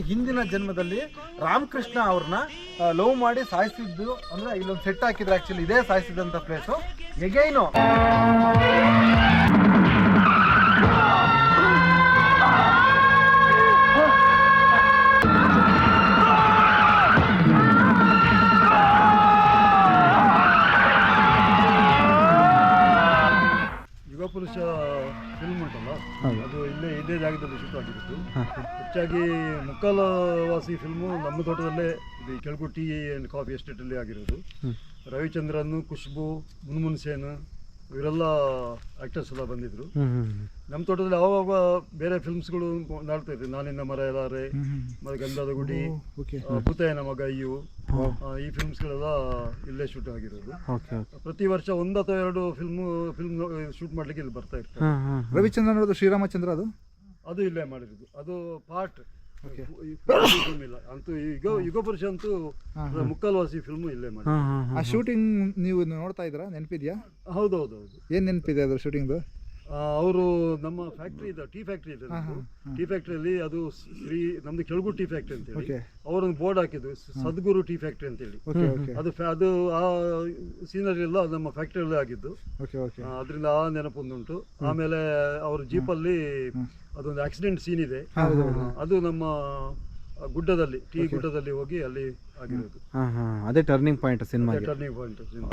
ಹಿಂದಿನ ಜನ್ಮದಲ್ಲಿ ರಾಮಕೃಷ್ಣ ಅವ್ರನ್ನ ಲವ್ ಮಾಡಿ ಸಾಯಿಸಿದ್ದು, ಅಂದ್ರೆ ಇಲ್ಲೊಂದು ಸೆಟ್ ಹಾಕಿದ್ರೆ ಆಕ್ಚುಲಿ ಇದೇ ಸಾಯಿಸಿದಂತ ಪ್ಲೇಸು. ಎಗೈನು ಯುಗಪುರುಷ ಫಿಲ್ಮ್ ಉಂಟಲ್ಲ, ಅದು ಇದೇ ಜಾಗದಲ್ಲಿ ಶೂಟ್ ಆಗಿದ್ದು. ಹೆಚ್ಚಾಗಿ ಮುಕ್ಕಾಲವಾಸಿ ಫಿಲ್ಮು ನಮ್ಮ ತೋಟದಲ್ಲೇ ಇದು ಕೆಳಗು ಟೀ ಆ್ಯಂಡ್ ಕಾಫಿ ಎಸ್ಟೇಟಲ್ಲಿ ಆಗಿರೋದು. ರವಿಚಂದ್ರನ್, ಖುಷ್ಬು, ಮುನ್ಮುನ್ ಸೇನ್ ಇವರೆಲ್ಲ ಆ್ಯಕ್ಟರ್ಸ್ ಎಲ್ಲ ಬಂದಿದ್ರು. ನಮ್ಮ ತೋಟದಲ್ಲಿ ಅವಾಗ ಬೇರೆ ಫಿಲ್ಮ್ಸ್ಗಳು ಮಾಡ್ತಾ ಇದ್ವಿ. ನಾನಿನ್ನ ಮರ ಎಲ್ಲಾರೆ, ಮತ್ತೆ ಗಂಧದ ಗುಡಿ, ಪುತಯ್ಯನ ಮಗ ಅಯ್ಯು, ಈ ಫಿಲ್ಮ್ಸ್ಗಳೆಲ್ಲ ಇಲ್ಲೇ ಶೂಟ್ ಆಗಿರೋದು. ಪ್ರತಿ ವರ್ಷ 1 ಅಥವಾ 2 ಫಿಲ್ಮ್ ಶೂಟ್ ಮಾಡ್ಲಿಕ್ಕೆ ಇಲ್ಲಿ ಬರ್ತಾ ಇರ್ತಾರೆ. ರವಿಚಂದ್ರನ್ ಅವ್ರದ್ದು ಶ್ರೀರಾಮಚಂದ್ರ ಅದು ಇಲ್ಲೇ ಮಾಡಿರೋದು. ಅದು ಪಾರ್ಟ್ ಫಿಲ್ಮ್ ಇಲ್ಲ ಅಂತೂ. ಯುಗಪುರುಷ ಅಂತೂ ಮುಕ್ಕಾಲ್ವಾಸಿ ಫಿಲ್ಮ್ ಇಲ್ಲೇ ಮಾಡಿ. ಆ ಶೂಟಿಂಗ್ ನೀವು ನೋಡ್ತಾ ಇದ್ದೀರಾ? ನೆನಪಿದ್ಯಾ? ಹೌದೌದು. ಏನ್ ನೆನಪಿದೆ ಅದ್ರ ಶೂಟಿಂಗ್? ಅವರು ನಮ್ಮ ಫ್ಯಾಕ್ಟ್ರಿ ಇದೆ, ಟೀ ಫ್ಯಾಕ್ಟ್ರಿ ಇದೆ. ಟೀ ಫ್ಯಾಕ್ಟ್ರಿಯಲ್ಲಿ ಅದು ನಮ್ದು ಕೆಳಗು ಟೀ ಫ್ಯಾಕ್ಟ್ರಿ ಅಂತ ಹೇಳಿ ಅವರೊಂದು ಬೋರ್ಡ್ ಹಾಕಿದ್ದು, ಸದ್ಗುರು ಟೀ ಫ್ಯಾಕ್ಟ್ರಿ ಅಂತ ಹೇಳಿ. ಅದು ಆ ಸೀನರಿ ಎಲ್ಲ ನಮ್ಮ ಫ್ಯಾಕ್ಟ್ರಿಯಲ್ಲೇ ಆಗಿದ್ದು. ಅದರಿಂದ ಆ ನೆನಪೊಂದುಂಟು. ಆಮೇಲೆ ಅವ್ರ ಜೀಪಲ್ಲಿ ಅದೊಂದು ಆಕ್ಸಿಡೆಂಟ್ ಸೀನ್ ಇದೆ, ಅದು ನಮ್ಮ ಗುಡ್ಡದಲ್ಲಿ, ಟೀ ಗುಡ್ಡದಲ್ಲಿ ಹೋಗಿ ಅಲ್ಲಿ ಆಗಿರೋದು. ಅದೇ turning point cinema. Turning point cinema.